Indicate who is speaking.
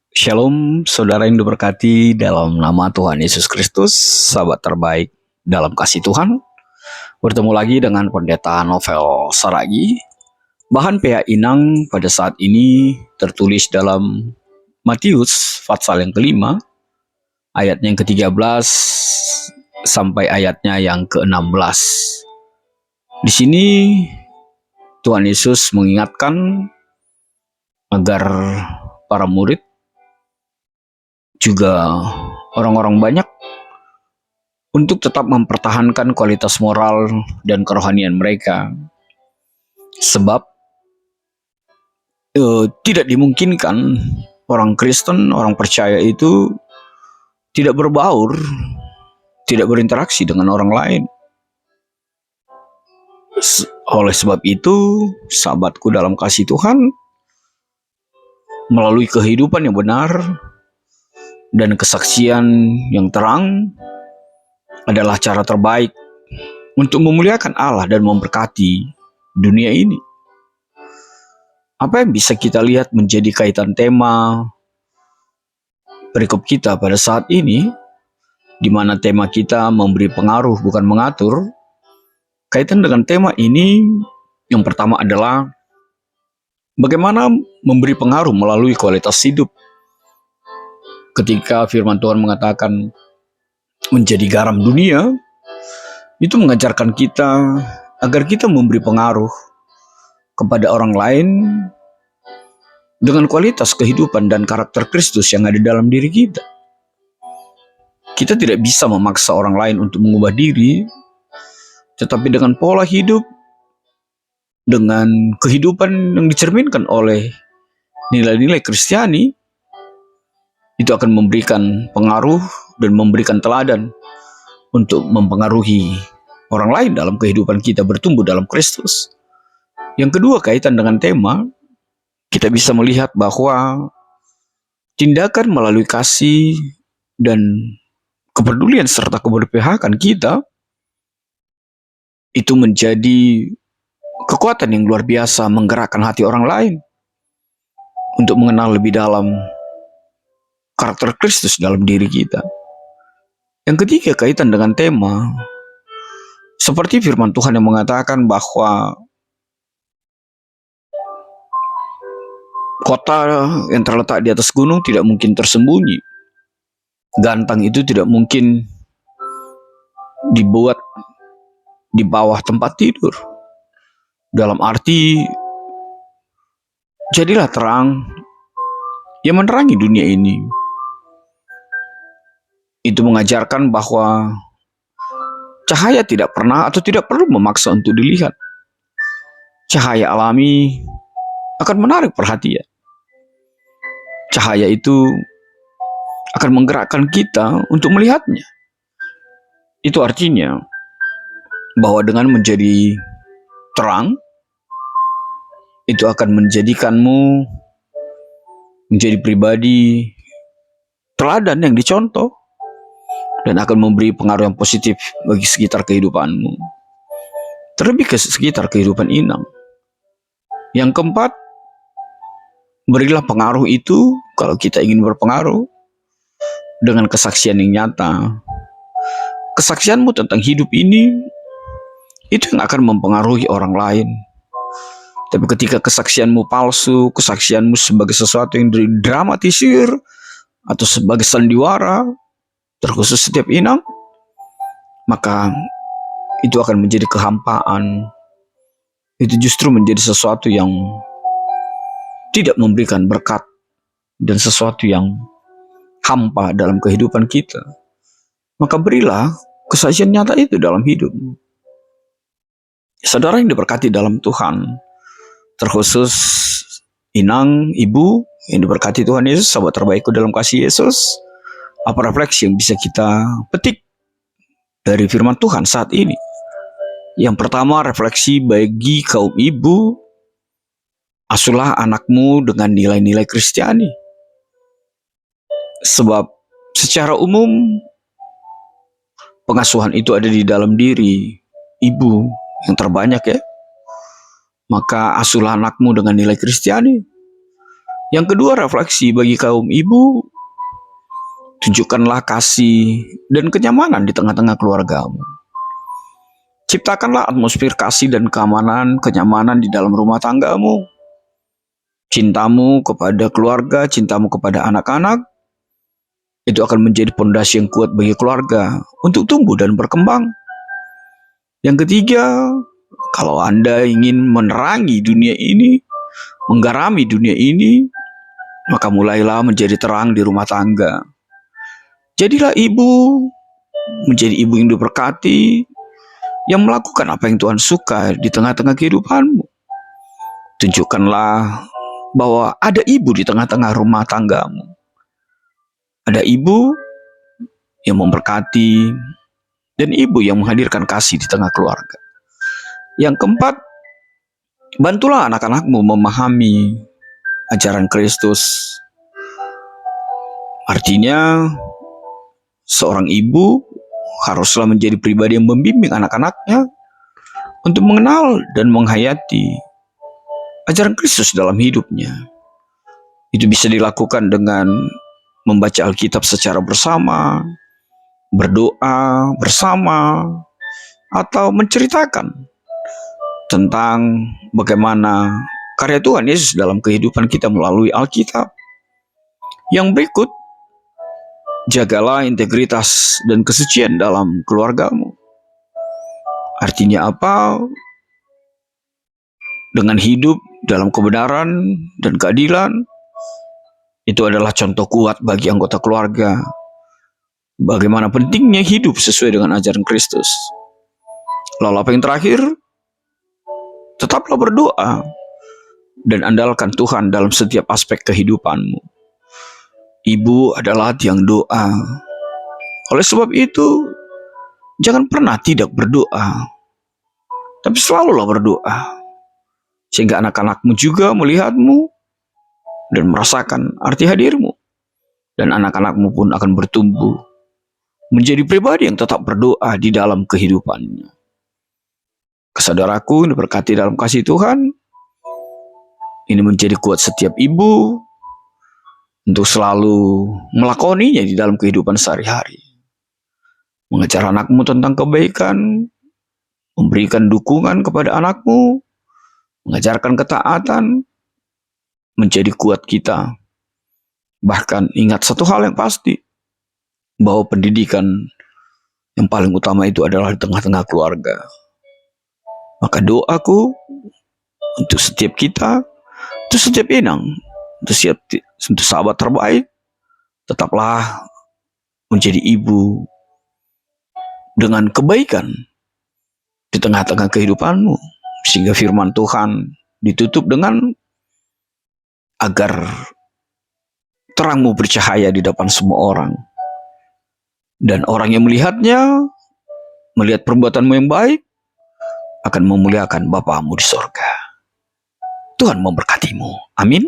Speaker 1: Shalom, saudara yang diberkati dalam nama Tuhan Yesus Kristus, sahabat terbaik dalam kasih Tuhan. Bertemu lagi dengan Pendeta Novel Saragi. Bahan PA Inang pada saat ini tertulis dalam Matius pasal yang kelima, ayatnya yang ke-13 sampai ayatnya yang ke-16. Di sini Tuhan Yesus mengingatkan agar para murid juga orang-orang banyak untuk tetap mempertahankan kualitas moral dan kerohanian mereka. Sebab tidak dimungkinkan orang Kristen, orang percaya itu tidak berbaur, tidak berinteraksi dengan orang lain. Oleh sebab itu, sahabatku dalam kasih Tuhan, melalui kehidupan yang benar dan kesaksian yang terang adalah cara terbaik untuk memuliakan Allah dan memberkati dunia ini. Apa yang bisa kita lihat menjadi kaitan tema perikop kita pada saat ini, di mana tema kita memberi pengaruh bukan mengatur. Kaitan dengan tema ini, yang pertama adalah bagaimana memberi pengaruh melalui kualitas hidup. Ketika firman Tuhan mengatakan menjadi garam dunia, itu mengajarkan kita agar kita memberi pengaruh kepada orang lain dengan kualitas kehidupan dan karakter Kristus yang ada dalam diri kita. Kita tidak bisa memaksa orang lain untuk mengubah diri, tetapi dengan pola hidup, dengan kehidupan yang dicerminkan oleh nilai-nilai Kristiani, itu akan memberikan pengaruh dan memberikan teladan untuk mempengaruhi orang lain dalam kehidupan kita bertumbuh dalam Kristus. Yang kedua, kaitan dengan tema, kita bisa melihat bahwa tindakan melalui kasih dan kepedulian serta keberpihakan kita itu menjadi kekuatan yang luar biasa menggerakkan hati orang lain untuk mengenal lebih dalam karakter Kristus dalam diri kita. Yang ketiga, kaitan dengan tema, seperti firman Tuhan yang mengatakan bahwa kota yang terletak di atas gunung tidak mungkin tersembunyi. Gantang itu tidak mungkin dibuat di bawah tempat tidur. Dalam arti, jadilah terang yang menerangi dunia ini. Itu mengajarkan bahwa cahaya tidak pernah atau tidak perlu memaksa untuk dilihat. Cahaya alami akan menarik perhatian. Cahaya itu akan menggerakkan kita untuk melihatnya. Itu artinya bahwa dengan menjadi terang, itu akan menjadikanmu menjadi pribadi teladan yang dicontoh dan akan memberi pengaruh yang positif bagi sekitar kehidupanmu, terlebih ke sekitar kehidupan Inang. Yang keempat, berilah pengaruh itu kalau kita ingin berpengaruh dengan kesaksian yang nyata. Kesaksianmu tentang hidup ini itu yang akan mempengaruhi orang lain. Tapi ketika kesaksianmu palsu, kesaksianmu sebagai sesuatu yang didramatisir atau sebagai sandiwara, terkhusus setiap Inang, maka itu akan menjadi kehampaan. Itu justru menjadi sesuatu yang tidak memberikan berkat dan sesuatu yang hampa dalam kehidupan kita. Maka berilah kesaksian nyata itu dalam hidupmu. Saudara yang diberkati dalam Tuhan, terkhusus Inang, ibu yang diberkati Tuhan Yesus, sahabat terbaikku dalam kasih Yesus, apa refleksi yang bisa kita petik dari firman Tuhan saat ini? Yang pertama, refleksi bagi kaum ibu, asuhlah anakmu dengan nilai-nilai Kristiani. Sebab secara umum pengasuhan itu ada di dalam diri ibu yang terbanyak ya. Maka asuhlah anakmu dengan nilai Kristiani. Yang kedua, refleksi bagi kaum ibu, tunjukkanlah kasih dan kenyamanan di tengah-tengah keluargamu. Ciptakanlah atmosfer kasih dan keamanan, kenyamanan di dalam rumah tanggamu. Cintamu kepada keluarga, cintamu kepada anak-anak, itu akan menjadi pondasi yang kuat bagi keluarga untuk tumbuh dan berkembang. Yang ketiga, kalau Anda ingin menerangi dunia ini, menggarami dunia ini, maka mulailah menjadi terang di rumah tangga. Jadilah ibu, menjadi ibu yang diberkati, yang melakukan apa yang Tuhan suka di tengah-tengah kehidupanmu. Tunjukkanlah bahwa ada ibu di tengah-tengah rumah tanggamu. Ada ibu yang memberkati dan ibu yang menghadirkan kasih di tengah keluarga. Yang keempat, bantulah anak-anakmu memahami ajaran Kristus. Artinya, seorang ibu haruslah menjadi pribadi yang membimbing anak-anaknya untuk mengenal dan menghayati ajaran Kristus dalam hidupnya. Itu bisa dilakukan dengan membaca Alkitab secara bersama, berdoa bersama, atau menceritakan tentang bagaimana karya Tuhan Yesus dalam kehidupan kita melalui Alkitab. Yang berikut, jagalah integritas dan kesucian dalam keluargamu. Artinya apa? Dengan hidup dalam kebenaran dan keadilan, itu adalah contoh kuat bagi anggota keluarga. Bagaimana pentingnya hidup sesuai dengan ajaran Kristus. Lalu apa yang terakhir? Tetaplah berdoa dan andalkan Tuhan dalam setiap aspek kehidupanmu. Ibu adalah tiang doa. Oleh sebab itu, jangan pernah tidak berdoa, tapi selalulah berdoa, sehingga anak-anakmu juga melihatmu dan merasakan arti hadirmu. Dan anak-anakmu pun akan bertumbuh menjadi pribadi yang tetap berdoa di dalam kehidupannya. Saudaraku, diberkati dalam kasih Tuhan, ini menjadi kuat setiap ibu untuk selalu melakoninya di dalam kehidupan sehari-hari. Mengajar anakmu tentang kebaikan, memberikan dukungan kepada anakmu, mengajarkan ketaatan, menjadi kuat kita. Bahkan ingat satu hal yang pasti, bahwa pendidikan yang paling utama itu adalah di tengah-tengah keluarga. Maka doaku untuk setiap kita, untuk setiap inang, untuk sahabat terbaik, tetaplah menjadi ibu dengan kebaikan di tengah-tengah kehidupanmu, sehingga firman Tuhan ditutup dengan agar terangmu bercahaya di depan semua orang. Dan orang yang melihatnya, melihat perbuatanmu yang baik, akan memuliakan Bapamu di sorga. Tuhan memberkatimu. Amin.